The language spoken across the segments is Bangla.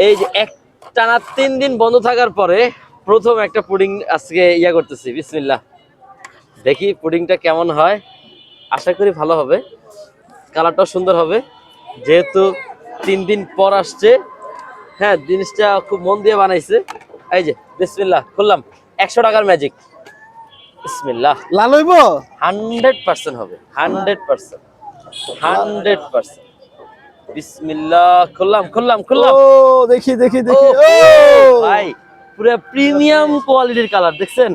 এই যে এক টানা 3 দিন বন্ধ থাকার পরে প্রথম একটা পুডিং আজকে ইয়া করতেছি। বিসমিল্লাহ, দেখি পুডিংটা কেমন হয়। আশা করি ভালো হবে, কালারটাও সুন্দর হবে, যেহেতু 3 দিন পর আসছে। হ্যাঁ, জিনিসটা খুব মন দিয়ে বানাইছে। এই যে বিসমিল্লাহ, খুললাম। 100 টাকার ম্যাজিক। বিসমিল্লাহ, লাল হইব 100% হবে, 100%, 100%। বিসমিল্লাহ, খুললাম খুললাম ও খুললাম। দেখি দেখি ও দেখি ও ভাই, পুরো প্রিমিয়াম কোয়ালিটির কালার দেখছেন,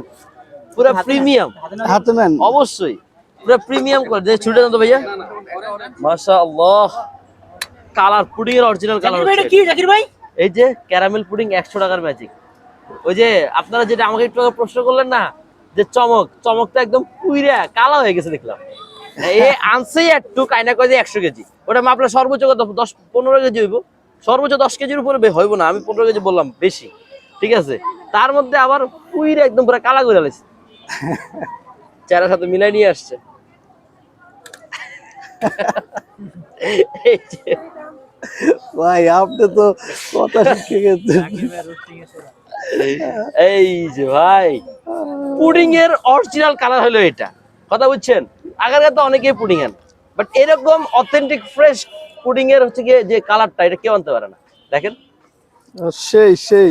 পুরো প্রিমিয়াম। হাতে নেন অবশ্যই পুরো প্রিমিয়াম কোয়ালিটি। ছুটে যান তো ভাইয়া। মাশাআল্লাহ, কালার পুডিং এর অরিজিনাল কালার হচ্ছে কি জাকির ভাই? এই যে ক্যারামেল পুডিং 100 টাকার ম্যাজিক। ওই যে আপনারা যেটা আমাকে একটু আগে প্রশ্ন করলেন না, যে চমকটা একদম পুইরা কালো হয়ে গেছে দেখলাম। এই আনছে একটু কাইনা কয় যে 100 কেজি, ওটা মাপলে সর্বোচ্চ কত 10-15 কেজি হইব, সর্বোচ্চ 10 কেজির উপরে হইব না। আমি 15 কেজি বললাম বেশি, ঠিক আছে। তার মধ্যে আবার পুইরা একদম পুরো কালা করে লাইছে, চেহারার সাথে মিলাই নিয়ে আসছে। এই যে ভাই আপনি তো কথা শিখে গেছেন এই যে ভাই, পুডিং এর অরিজিনাল কালার হলো এটা, কথা বুঝছেন। আগের তো অনেকেই পুডিং আন, বাট এরকম অথেন্টিক ফ্রেশ পুডিং এর হচ্ছে গিয়ে যে কালারটা, এটা কেউ আনতে পারে না। দেখেন সেই সেই